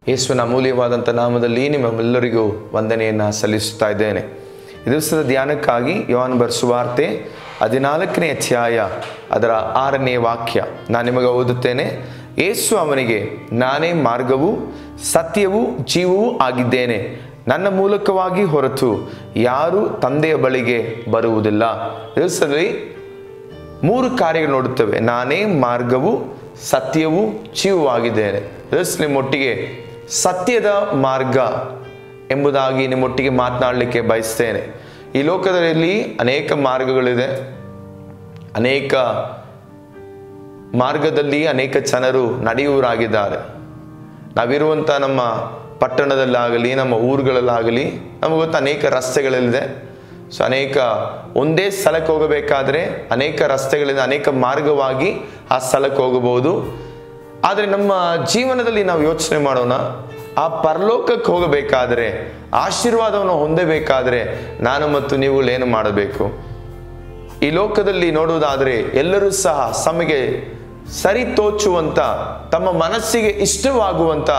ಯೇಸುವಿನ ಅಮೂಲ್ಯವಾದಂಥ ನಾಮದಲ್ಲಿ ನಿಮ್ಮೆಲ್ಲರಿಗೂ ವಂದನೆಯನ್ನು ಸಲ್ಲಿಸುತ್ತಾ ಇದ್ದೇನೆ. ಈ ದಿವಸದ ಧ್ಯಾನಕ್ಕಾಗಿ ಯೋಹಾನ ಬರೆದ ಸುವಾರ್ತೆ 14ನೇ ಅಧ್ಯಾಯ ಅದರ 6ನೇ ವಾಕ್ಯ ನಾನು ನಿಮಗೆ ಓದುತ್ತೇನೆ. ಯೇಸು ಅವನಿಗೆ, ನಾನೇ ಮಾರ್ಗವೂ ಸತ್ಯವೂ ಜೀವವೂ ಆಗಿದ್ದೇನೆ. ನನ್ನ ಮೂಲಕವಾಗಿ ಹೊರತು ಯಾರೂ ತಂದೆಯ ಬಳಿಗೆ ಬರುವುದಿಲ್ಲ. ದಿವಸದಲ್ಲಿ 3 ಕಾರ್ಯಗಳು ನೋಡುತ್ತೇವೆ. ನಾನೇ ಮಾರ್ಗವು ಸತ್ಯವೂ ಜೀವವೂ ಆಗಿದ್ದೇನೆ. ನಿಮ್ಮೊಟ್ಟಿಗೆ ಸತ್ಯದ ಮಾರ್ಗ ಎಂಬುದಾಗಿ ನಿಮ್ಮೊಟ್ಟಿಗೆ ಮಾತನಾಡಲಿಕ್ಕೆ ಬಯಸ್ತೇನೆ. ಈ ಲೋಕದಲ್ಲಿ ಅನೇಕ ಮಾರ್ಗಗಳಿದೆ. ಅನೇಕ ಮಾರ್ಗದಲ್ಲಿ ಅನೇಕ ಜನರು ನಡೆಯುವರಾಗಿದ್ದಾರೆ. ನಾವಿರುವಂಥ ನಮ್ಮ ಪಟ್ಟಣದಲ್ಲಾಗಲಿ ನಮ್ಮ ಊರುಗಳಲ್ಲಾಗಲಿ ನಮಗೆ ಗೊತ್ತು ಅನೇಕ ರಸ್ತೆಗಳಿದೆ. ಸೊ ಅನೇಕ ಒಂದೇ ಸ್ಥಳಕ್ಕೆ ಹೋಗಬೇಕಾದ್ರೆ ಅನೇಕ ರಸ್ತೆಗಳಿಂದ ಅನೇಕ ಮಾರ್ಗವಾಗಿ ಆ ಸ್ಥಳಕ್ಕೆ ಹೋಗಬಹುದು. ಆದರೆ ನಮ್ಮ ಜೀವನದಲ್ಲಿ ನಾವು ಯೋಚನೆ ಮಾಡೋಣ, ಆ ಪರಲೋಕಕ್ಕೆ ಹೋಗಬೇಕಾದರೆ, ಆಶೀರ್ವಾದವನ್ನು ಹೊಂದಬೇಕಾದರೆ ನಾನು ಮತ್ತು ನೀವುಗಳೇನು ಮಾಡಬೇಕು? ಈ ಲೋಕದಲ್ಲಿ ನೋಡುವುದಾದರೆ ಎಲ್ಲರೂ ಸಹ ತಮಗೆ ಸರಿ ತೋಚುವಂಥ, ತಮ್ಮ ಮನಸ್ಸಿಗೆ ಇಷ್ಟವಾಗುವಂಥ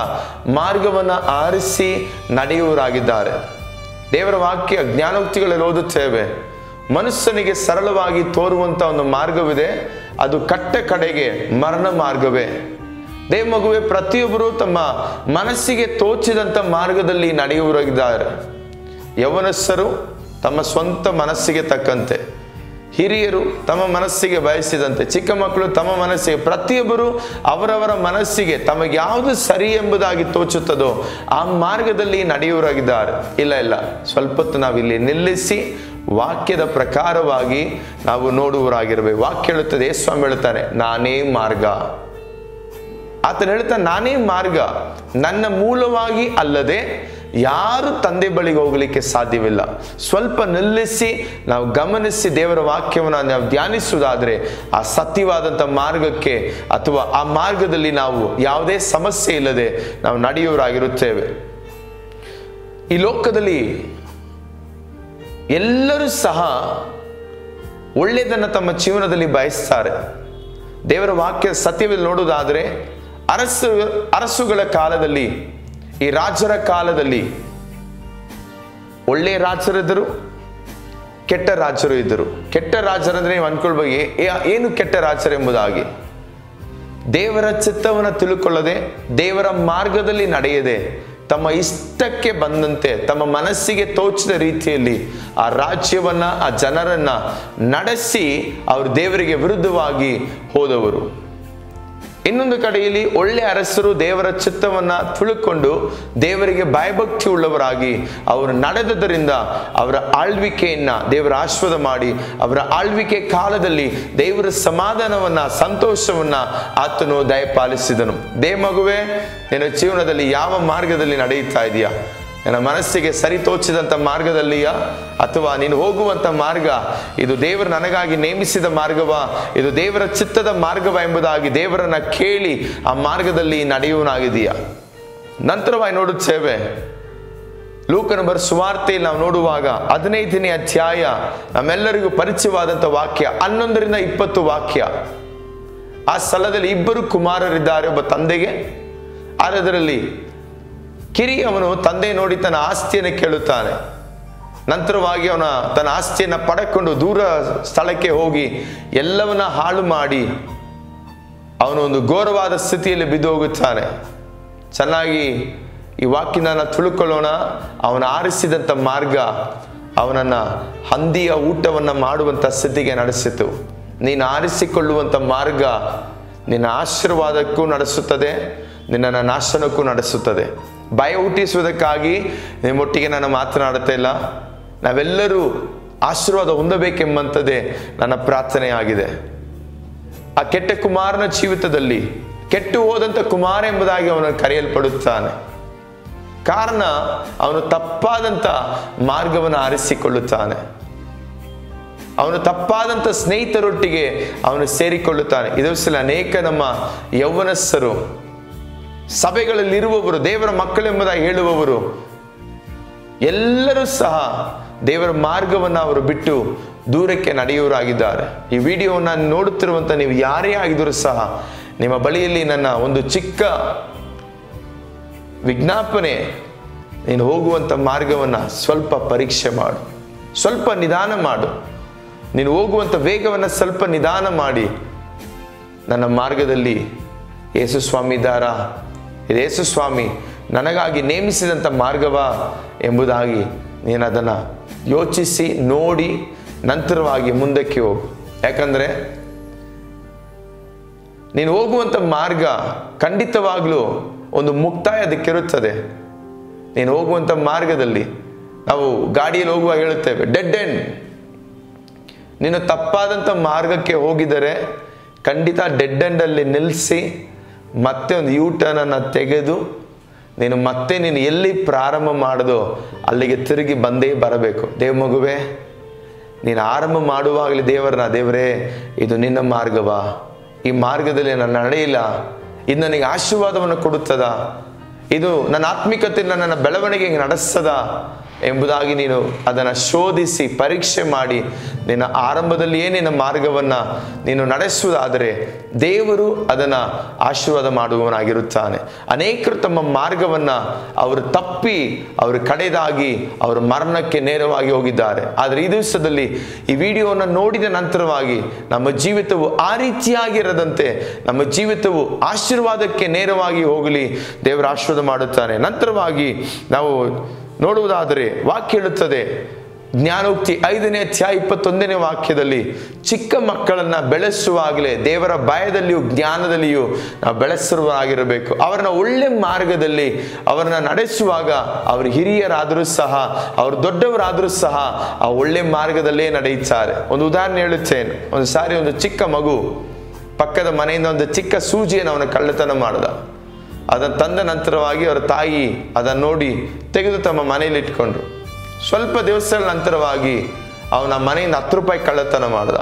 ಮಾರ್ಗವನ್ನು ಆರಿಸಿ ನಡೆಯುವರಾಗಿದ್ದಾರೆ. ದೇವರ ವಾಕ್ಯ ಜ್ಞಾನೋಕ್ತಿಗಳಲ್ಲಿ ಓದುತ್ತೇವೆ, ಮನುಷ್ಯನಿಗೆ ಸರಳವಾಗಿ ತೋರುವಂಥ ಒಂದು ಮಾರ್ಗವಿದೆ, ಅದು ಕಟ್ಟ ಕಡೆಗೆ ಮರಣ ಮಾರ್ಗವೇ. ದೇವಮಗುವೆ, ಪ್ರತಿಯೊಬ್ಬರು ತಮ್ಮ ಮನಸ್ಸಿಗೆ ತೋಚಿದಂಥ ಮಾರ್ಗದಲ್ಲಿ ನಡೆಯುವರಾಗಿದ್ದಾರೆ. ಯೌವನಸ್ಥರು ತಮ್ಮ ಸ್ವಂತ ಮನಸ್ಸಿಗೆ ತಕ್ಕಂತೆ, ಹಿರಿಯರು ತಮ್ಮ ಮನಸ್ಸಿಗೆ ಬಯಸಿದಂತೆ, ಚಿಕ್ಕ ಮಕ್ಕಳು ತಮ್ಮ ಮನಸ್ಸಿಗೆ, ಪ್ರತಿಯೊಬ್ಬರು ಅವರವರ ಮನಸ್ಸಿಗೆ ತಮಗೆ ಯಾವುದು ಸರಿ ಎಂಬುದಾಗಿ ತೋಚುತ್ತದೋ ಆ ಮಾರ್ಗದಲ್ಲಿ ನಡೆಯುವರಾಗಿದ್ದಾರೆ. ಇಲ್ಲ, ಸ್ವಲ್ಪ ಹೊತ್ತು ನಾವಿಲ್ಲಿ ನಿಲ್ಲಿಸಿ ವಾಕ್ಯದ ಪ್ರಕಾರವಾಗಿ ನಾವು ನೋಡುವರಾಗಿರಬೇಕು. ವಾಕ್ಯ ಹೇಳುತ್ತದೆ, ಸ್ವಾಮಿ ಹೇಳ್ತಾನೆ, ನಾನೇ ಮಾರ್ಗ. ಆತನು ಹೇಳ್ತಾನೆ, ನಾನೇ ಮಾರ್ಗ, ನನ್ನ ಮೂಲವಾಗಿ ಅಲ್ಲದೆ ಯಾರು ತಂದೆ ಬಳಿಗೆ ಹೋಗಲಿಕ್ಕೆ ಸಾಧ್ಯವಿಲ್ಲ. ಸ್ವಲ್ಪ ನಿಲ್ಲಿಸಿ ನಾವು ಗಮನಿಸಿ ದೇವರ ವಾಕ್ಯವನ್ನು ನಾವು ಧ್ಯಾನಿಸುವುದಾದರೆ ಆ ಸತ್ಯವಾದಂಥ ಮಾರ್ಗಕ್ಕೆ ಅಥವಾ ಆ ಮಾರ್ಗದಲ್ಲಿ ನಾವು ಯಾವುದೇ ಸಮಸ್ಯೆ ಇಲ್ಲದೆ ನಾವು ನಡೆಯುವರಾಗಿರುತ್ತೇವೆ. ಈ ಲೋಕದಲ್ಲಿ ಎಲ್ಲರೂ ಸಹ ಒಳ್ಳೆಯದನ್ನು ತಮ್ಮ ಜೀವನದಲ್ಲಿ ಬಯಸ್ತಾರೆ. ದೇವರ ವಾಕ್ಯ ಸತ್ಯದಲ್ಲಿ ನೋಡುವುದಾದರೆ ಅರಸುಗಳ ಕಾಲದಲ್ಲಿ, ಈ ರಾಜರ ಕಾಲದಲ್ಲಿ ಒಳ್ಳೆಯ ರಾಜರಿದ್ದರು, ಕೆಟ್ಟ ರಾಜರು ಇದ್ದರು. ಕೆಟ್ಟ ರಾಜರಂದ್ರೆ ನೀವು ಅನ್ಕೊಳ್ಬೇಕು, ಏನು ಕೆಟ್ಟ ರಾಜರೆಂಬುದಾಗಿ. ದೇವರ ಚಿತ್ತವನ್ನು ತಿಳ್ಕೊಳ್ಳದೆ, ದೇವರ ಮಾರ್ಗದಲ್ಲಿ ನಡೆಯದೆ, ತಮ್ಮ ಇಷ್ಟಕ್ಕೆ ಬಂದಂತೆ, ತಮ್ಮ ಮನಸ್ಸಿಗೆ ತೋಚಿದ ರೀತಿಯಲ್ಲಿ ಆ ರಾಜ್ಯವನ್ನ, ಆ ಜನರನ್ನ ನಡೆಸಿ ಅವರು ದೇವರಿಗೆ ವಿರುದ್ಧವಾಗಿ ಹೋದವರು. ಇನ್ನೊಂದು ಕಡೆಯಲ್ಲಿ ಒಳ್ಳೆ ಅರಸರು ದೇವರ ಚಿತ್ತವನ್ನ ತಿಳ್ಕೊಂಡು ದೇವರಿಗೆ ಭಯಭಕ್ತಿ ಉಳ್ಳವರಾಗಿ ಅವರು ನಡೆದದರಿಂದ ಅವರ ಆಳ್ವಿಕೆಯನ್ನ ದೇವರ ಆಶೀರ್ವಾದ ಮಾಡಿ, ಅವರ ಆಳ್ವಿಕೆ ಕಾಲದಲ್ಲಿ ದೇವರ ಸಮಾಧಾನವನ್ನ, ಸಂತೋಷವನ್ನ ಆತನು ದಯಪಾಲಿಸಿದನು. ಮಗುವೆ, ನಿನ್ನ ಜೀವನದಲ್ಲಿ ಯಾವ ಮಾರ್ಗದಲ್ಲಿ ನಡೆಯುತ್ತಾ ಇದೆಯಾ? ನನ್ನ ಮನಸ್ಸಿಗೆ ಸರಿ ತೋಚಿದಂಥ ಮಾರ್ಗದಲ್ಲಿಯಾ, ಅಥವಾ ನೀನು ಹೋಗುವಂಥ ಮಾರ್ಗ ಇದು ದೇವರು ನನಗಾಗಿ ನೇಮಿಸಿದ ಮಾರ್ಗವಾ, ಇದು ದೇವರ ಚಿತ್ತದ ಮಾರ್ಗವಾ ಎಂಬುದಾಗಿ ದೇವರನ್ನ ಕೇಳಿ ಆ ಮಾರ್ಗದಲ್ಲಿ ನಡೆಯುವನಾಗಿದೆಯಾ? ನಂತರವಾಗಿ ನೋಡುತ್ತೇವೆ, ಲೂಕನ ಬರೆದ ಸುವಾರ್ತೆಯಲ್ಲಿ ನಾವು ನೋಡುವಾಗ 15ನೇ ಅಧ್ಯಾಯ ನಮ್ಮೆಲ್ಲರಿಗೂ ಪರಿಚಯವಾದಂಥ ವಾಕ್ಯ 11ರಿಂದ 20 ವಾಕ್ಯ. ಆ ಸ್ಥಳದಲ್ಲಿ 2 ಕುಮಾರರಿದ್ದಾರೆ ಒಬ್ಬ ತಂದೆಗೆ. ಅದರಲ್ಲಿ ಕಿರಿಯವನು ತಂದೆ ನೋಡಿ ತನ್ನ ಆಸ್ತಿಯನ್ನು ಕೇಳುತ್ತಾನೆ. ನಂತರವಾಗಿ ಅವನ ತನ್ನ ಆಸ್ತಿಯನ್ನು ಪಡೆದುಕೊಂಡು ದೂರ ಸ್ಥಳಕ್ಕೆ ಹೋಗಿ ಎಲ್ಲವನ್ನ ಹಾಳು ಮಾಡಿ ಅವನು ಒಂದು ಘೋರವಾದ ಸ್ಥಿತಿಯಲ್ಲಿ ಬಿದ್ದು ಹೋಗುತ್ತಾನೆ. ಚೆನ್ನಾಗಿ ಈ ವಾಕ್ಯನ ತಿಳ್ಕೊಳ್ಳೋಣ. ಅವನ ಆರಿಸಿದಂಥ ಮಾರ್ಗ ಅವನನ್ನು ಹಂದಿಯ ಊಟವನ್ನು ಮಾಡುವಂಥ ಸ್ಥಿತಿಗೆ ನಡೆಸಿತು. ನೀನು ಆರಿಸಿಕೊಳ್ಳುವಂಥ ಮಾರ್ಗ ನಿನ್ನ ಆಶೀರ್ವಾದಕ್ಕೂ ನಡೆಸುತ್ತದೆ, ನಿನ್ನನ್ನು ನಾಶನಕ್ಕೂ ನಡೆಸುತ್ತದೆ. ಭಯ ಹುಟ್ಟಿಸುವುದಕ್ಕಾಗಿ ನಿಮ್ಮೊಟ್ಟಿಗೆ ನಾನು ಮಾತನಾಡುತ್ತಾ ಇಲ್ಲ. ನಾವೆಲ್ಲರೂ ಆಶೀರ್ವಾದ ಹೊಂದಬೇಕೆಂಬಂಥದ್ದೇ ನನ್ನ ಪ್ರಾರ್ಥನೆಯಾಗಿದೆ. ಆ ಕೆಟ್ಟ ಕುಮಾರನ ಜೀವಿತದಲ್ಲಿ ಕೆಟ್ಟು ಹೋದಂಥ ಕುಮಾರ ಎಂಬುದಾಗಿ ಅವನು ಕರೆಯಲ್ಪಡುತ್ತಾನೆ. ಕಾರಣ ಅವನು ತಪ್ಪಾದಂಥ ಮಾರ್ಗವನ್ನು ಆರಿಸಿಕೊಳ್ಳುತ್ತಾನೆ. ಅವನು ತಪ್ಪಾದಂಥ ಸ್ನೇಹಿತರೊಟ್ಟಿಗೆ ಅವನು ಸೇರಿಕೊಳ್ಳುತ್ತಾನೆ. ಇದರಲ್ಲಿ ಅನೇಕ ನಮ್ಮ ಯೌವನಸ್ಥರು, ಸಭೆಗಳಲ್ಲಿರುವವರು, ದೇವರ ಮಕ್ಕಳೆಂಬುದಾಗಿ ಹೇಳುವವರು ಎಲ್ಲರೂ ಸಹ ದೇವರ ಮಾರ್ಗವನ್ನು ಅವರು ಬಿಟ್ಟು ದೂರಕ್ಕೆ ನಡೆಯುವರಾಗಿದ್ದಾರೆ. ಈ ವಿಡಿಯೋವನ್ನು ನೋಡುತ್ತಿರುವಂಥ ನೀವು ಯಾರೇ ಆಗಿದ್ದರೂ ಸಹ ನಿಮ್ಮ ಬಳಿಯಲ್ಲಿ ನನ್ನ ಒಂದು ಚಿಕ್ಕ ವಿಜ್ಞಾಪನೆ, ನೀನು ಹೋಗುವಂಥ ಮಾರ್ಗವನ್ನು ಸ್ವಲ್ಪ ಪರೀಕ್ಷೆ ಮಾಡು, ಸ್ವಲ್ಪ ನಿಧಾನ ಮಾಡು. ನೀನು ಹೋಗುವಂಥ ವೇಗವನ್ನು ಸ್ವಲ್ಪ ನಿಧಾನ ಮಾಡಿ, ನನ್ನ ಮಾರ್ಗದಲ್ಲಿ ಯೇಸು ಸ್ವಾಮಿ ಇದ್ದಾರಾ, ಇದು ಯೇಸು ಸ್ವಾಮಿ ನನಗಾಗಿ ನೇಮಿಸಿದಂಥ ಮಾರ್ಗವಾ ಎಂಬುದಾಗಿ ನೀನು ಅದನ್ನು ಯೋಚಿಸಿ ನೋಡಿ ನಂತರವಾಗಿ ಮುಂದಕ್ಕೆ ಹೋಗು. ಯಾಕಂದರೆ ನೀನು ಹೋಗುವಂಥ ಮಾರ್ಗ ಖಂಡಿತವಾಗಲೂ ಒಂದು ಮುಕ್ತಾಯ ಅದಕ್ಕಿರುತ್ತದೆ. ನೀನು ಹೋಗುವಂಥ ಮಾರ್ಗದಲ್ಲಿ ನಾವು ಗಾಡಿಯಲ್ಲಿ ಹೋಗುವಾಗ ಹೇಳುತ್ತೇವೆ ಡೆಡ್ ಎಂಡ್. ನೀನು ತಪ್ಪಾದಂಥ ಮಾರ್ಗಕ್ಕೆ ಹೋಗಿದರೆ ಖಂಡಿತ ಡೆಡ್ ಎಂಡಲ್ಲಿ ನಿಲ್ಲಿಸಿ ಮತ್ತೆ ಒಂದು ಯೂಟರ್ನನ್ನು ತೆಗೆದು ನೀನು ಎಲ್ಲಿ ಪ್ರಾರಂಭ ಮಾಡೋದೋ ಅಲ್ಲಿಗೆ ತಿರುಗಿ ಬಂದೇ ಬರಬೇಕು. ದೇವ ಮಗುವೆ, ನೀನು ಆರಂಭ ಮಾಡುವಾಗಲೇ ದೇವರೇ ಇದು ನಿನ್ನ ಮಾರ್ಗವಾ, ಈ ಮಾರ್ಗದಲ್ಲಿ ನಾನು ನಡೆಯಿಲ್ಲ, ಇದು ನನಗೆ ಆಶೀರ್ವಾದವನ್ನು ಕೊಡುತ್ತದಾ, ಇದು ನನ್ನ ಆತ್ಮಿಕತೆಯನ್ನು ನನ್ನ ಬೆಳವಣಿಗೆಗೆ ನಡೆಸ್ತದ ಎಂಬುದಾಗಿ ನೀನು ಅದನ್ನು ಶೋಧಿಸಿ ಪರೀಕ್ಷೆ ಮಾಡಿ ನಿನ್ನ ಆರಂಭದಲ್ಲಿಯೇ ನಿನ್ನ ಮಾರ್ಗವನ್ನು ನೀನು ನಡೆಸುವುದಾದರೆ ದೇವರು ಅದನ್ನು ಆಶೀರ್ವಾದ ಮಾಡುವವನಾಗಿರುತ್ತಾನೆ. ಅನೇಕರು ತಮ್ಮ ಮಾರ್ಗವನ್ನು ಅವರು ತಪ್ಪಿ ಅವರು ಕಡೆದಾಗಿ ಅವರು ಮರಣಕ್ಕೆ ನೇರವಾಗಿ ಹೋಗಿದ್ದಾರೆ. ಆದರೆ ಈ ದಿವಸದಲ್ಲಿ ಈ ವಿಡಿಯೋವನ್ನು ನೋಡಿದ ನಂತರವಾಗಿ ನಮ್ಮ ಜೀವಿತವು ಆ ರೀತಿಯಾಗಿರದಂತೆ ನಮ್ಮ ಜೀವಿತವು ಆಶೀರ್ವಾದಕ್ಕೆ ನೇರವಾಗಿ ಹೋಗಲಿ ದೇವರು ಆಶೀರ್ವಾದ ಮಾಡುತ್ತಾನೆ. ನಂತರವಾಗಿ ನಾವು ನೋಡುವುದಾದರೆ ವಾಕ್ಯ ಹೇಳುತ್ತದೆ, ಜ್ಞಾನೋಕ್ತಿ 5ನೇ ಅಧ್ಯಾಯ 21ನೇ ವಾಕ್ಯದಲ್ಲಿ, ಚಿಕ್ಕ ಮಕ್ಕಳನ್ನು ಬೆಳೆಸುವಾಗಲೇ ದೇವರ ಭಯದಲ್ಲಿಯೂ ಜ್ಞಾನದಲ್ಲಿಯೂ ನಾವು ಬೆಳೆಸಿರುವಾಗಿರಬೇಕು. ಅವರನ್ನ ಒಳ್ಳೆ ಮಾರ್ಗದಲ್ಲಿ ಅವರನ್ನ ನಡೆಸುವಾಗ ಅವರು ಹಿರಿಯರಾದರೂ ಸಹ ಅವರು ದೊಡ್ಡವರಾದರೂ ಸಹ ಆ ಒಳ್ಳೆ ಮಾರ್ಗದಲ್ಲೇ ನಡೆಯುತ್ತಾರೆ. ಒಂದು ಉದಾಹರಣೆ ಹೇಳುತ್ತೇನೆ. ಒಂದು ಸಾರಿ ಒಂದು ಚಿಕ್ಕ ಮಗು ಪಕ್ಕದ ಮನೆಯಿಂದ ಒಂದು ಚಿಕ್ಕ ಸೂಜಿಯನ್ನು ಅವನ ಕಳ್ಳತನ ಮಾಡಿದ. ಅದನ್ನು ತಂದ ನಂತರವಾಗಿ ಅವರ ತಾಯಿ ಅದನ್ನು ನೋಡಿ ತೆಗೆದು ತಮ್ಮ ಮನೆಯಲ್ಲಿ ಇಟ್ಕೊಂಡ್ರು. ಸ್ವಲ್ಪ ದಿವಸಗಳ ನಂತರವಾಗಿ ಅವನ ಮನೆಯಿಂದ 10 ರೂಪಾಯಿ ಕಳ್ಳತನ ಮಾಡ್ದ.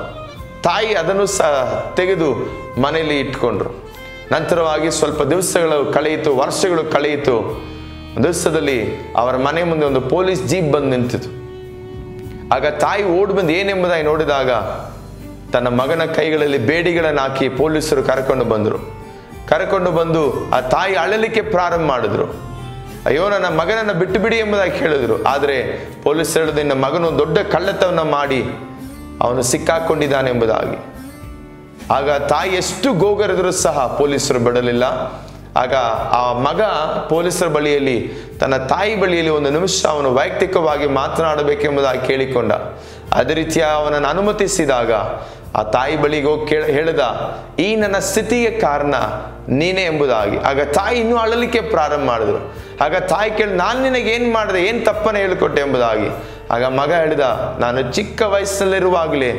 ತಾಯಿ ಅದನ್ನು ಸಹ ತೆಗೆದು ಮನೆಯಲ್ಲಿ ಇಟ್ಕೊಂಡ್ರು. ನಂತರವಾಗಿ ಸ್ವಲ್ಪ ದಿವಸಗಳು ಕಳೆಯಿತು, ವರ್ಷಗಳು ಕಳೆಯಿತು. ಒಂದು ದಿವಸದಲ್ಲಿ ಅವರ ಮನೆ ಮುಂದೆ ಒಂದು ಪೊಲೀಸ್ ಜೀಪ್ ಬಂದು ನಿಂತಿತು. ಆಗ ತಾಯಿ ಓಡಿ ಬಂದು ಏನೆಂಬುದಾಗಿ ನೋಡಿದಾಗ ತನ್ನ ಮಗನ ಕೈಗಳಲ್ಲಿ ಬೇಡಿಗಳನ್ನು ಹಾಕಿ ಪೊಲೀಸರು ಕರ್ಕೊಂಡು ಬಂದು ಆ ತಾಯಿ ಅಳಲಿಕ್ಕೆ ಪ್ರಾರಂಭ ಮಾಡಿದ್ರು. ಅಯ್ಯೋ, ನನ್ನ ಮಗನನ್ನು ಬಿಟ್ಟು ಬಿಡಿ ಎಂಬುದಾಗಿ ಹೇಳಿದ್ರು. ಆದರೆ ಪೊಲೀಸರು ಹೇಳಿದ್ರು, ನಿನ್ನ ಮಗನು ದೊಡ್ಡ ಕಳ್ಳತನ ಮಾಡಿ ಅವನು ಸಿಕ್ಕಾಕೊಂಡಿದ್ದಾನೆ ಎಂಬುದಾಗಿ. ಆಗ ತಾಯಿ ಎಷ್ಟು ಗೋಗರೆದರೂ ಸಹ ಪೊಲೀಸರು ಬಿಡಲಿಲ್ಲ. ಆಗ ಆ ಮಗ ಪೊಲೀಸರ ಬಳಿಯಲ್ಲಿ ತನ್ನ ತಾಯಿ ಬಳಿಯಲ್ಲಿ ಒಂದು ನಿಮಿಷ ಅವನು ವೈಯಕ್ತಿಕವಾಗಿ ಮಾತನಾಡಬೇಕೆಂಬುದಾಗಿ ಕೇಳಿಕೊಂಡ. ಅದೇ ರೀತಿಯ ಅವನನ್ನು ಅನುಮತಿಸಿದಾಗ ಆ ತಾಯಿ ಬಳಿಗೆ ಹೋಗಿ ಹೇಳಿದ, ಈ ನನ್ನ ಸ್ಥಿತಿಗೆ ಕಾರಣ ನೀನೇ ಎಂಬುದಾಗಿ. ಆಗ ತಾಯಿ ಇನ್ನೂ ಅಳಲಿಕ್ಕೆ ಪ್ರಾರಂಭ ಮಾಡಿದ್ರು. ಆಗ ತಾಯಿ ಕೇಳಿ, ನಾನು ನಿನಗೆ ಏನು ಮಾಡಿದೆ, ಏನು ತಪ್ಪನ್ನು ಹೇಳಿಕೊಟ್ಟೆ ಎಂಬುದಾಗಿ. ಆಗ ಮಗ ಹೇಳಿದ, ನಾನು ಚಿಕ್ಕ ವಯಸ್ಸಲ್ಲಿರುವಾಗಲೇ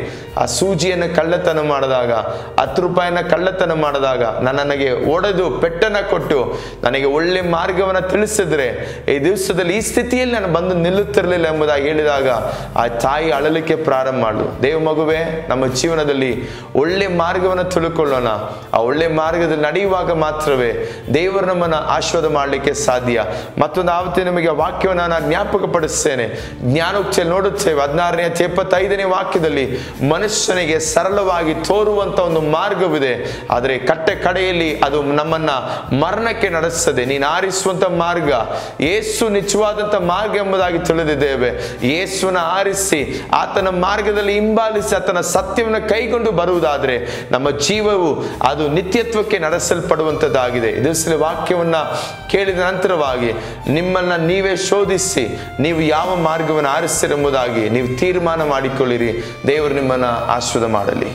ಆ ಸೂಜಿಯನ್ನು ಕಳ್ಳತನ ಮಾಡಿದಾಗ 10 ರೂಪಾಯಿನ ಕಳ್ಳತನ ಮಾಡಿದಾಗ ನನಗೆ ಒಡೆದು ಪೆಟ್ಟನ್ನು ಕೊಟ್ಟು ನನಗೆ ಒಳ್ಳೆ ಮಾರ್ಗವನ್ನು ತಿಳಿಸಿದ್ರೆ ಈ ದಿವಸದಲ್ಲಿ ಈ ಸ್ಥಿತಿಯಲ್ಲಿ ನಾನು ಬಂದು ನಿಲ್ಲುತ್ತಿರಲಿಲ್ಲ ಎಂಬುದಾಗಿ ಹೇಳಿದಾಗ ಆ ತಾಯಿ ಅಳಲಿಕ್ಕೆ ಪ್ರಾರಂಭ ಮಾಡಿದ್ರು. ದೇವ ಮಗುವೆ, ನಮ್ಮ ಜೀವನದಲ್ಲಿ ಒಳ್ಳೆ ಮಾರ್ಗವನ್ನು ತಿಳ್ಕೊಳ್ಳೋಣ. ಆ ಒಳ್ಳೆ ಮಾರ್ಗದಲ್ಲಿ ನಡೆಯುವಾಗ ಮಾತ್ರವೇ ದೇವರು ನಮ್ಮನ್ನು ಆಶೀರ್ವಾದ ಮಾಡಲಿಕ್ಕೆ ಸಾಧ್ಯ. ಮತ್ತೊಂದು ಆವತ್ತು ನಿಮಗೆ ವಾಕ್ಯವನ್ನು ನಾನು ಜ್ಞಾಪಕಪಡಿಸ್ತೇನೆ. ಜ್ಞಾನೋಕ್ತಿಯಲ್ಲಿ ನೋಡುತ್ತೇವೆ 16ನೇ ಅಧ್ಯಾಯ 25ನೇ ವಾಕ್ಯದಲ್ಲಿ, ಮನುಷ್ಯನಿಗೆ ಸರಳವಾಗಿ ತೋರುವಂತ ಒಂದು ಮಾರ್ಗವಿದೆ, ಆದರೆ ಕಡೆಯಲ್ಲಿ ಅದು ನಮ್ಮನ್ನ ಮರಣಕ್ಕೆ ನಡೆಸ್ತದೆ. ನೀನು ಆರಿಸುವಂತ ಮಾರ್ಗ ಯೇಸು ನಿಜವಾದಂತ ಮಾರ್ಗ ಎಂಬುದಾಗಿ ತಿಳಿದಿದ್ದೇವೆ. ಯೇಸುವನ್ನು ಆರಿಸಿ ಆತನ ಮಾರ್ಗದಲ್ಲಿ ಹಿಂಬಾಲಿಸಿ ಆತನ ಸತ್ಯವನ್ನು ಕೈಗೊಂಡು ಬರುವುದಾದರೆ ನಮ್ಮ ಜೀವವು ಅದು ನಿತ್ಯತ್ವಕ್ಕೆ ನಡೆಸಲ್ಪಡುವಂಥದ್ದಾಗಿದೆ. ಇದರಲ್ಲಿ ವಾಕ್ಯವನ್ನ ಕೇಳಿದ ನಂತರವಾಗಿ ನಿಮ್ಮನ್ನ ನೀವೇ ಶೋಧಿಸಿ ನೀವು ಯಾವ ಮಾರ್ಗವನ್ನು ಆರಿಸಿರೆಂಬುದಾಗಿ ನೀವು ತೀರ್ಮಾನ ಮಾಡಿಕೊಳ್ಳಿರಿ. ದೇವರು ನಿಮ್ಮನ್ನ ಆಶೀರ್ವಾದ ಮಾಡಲಿ.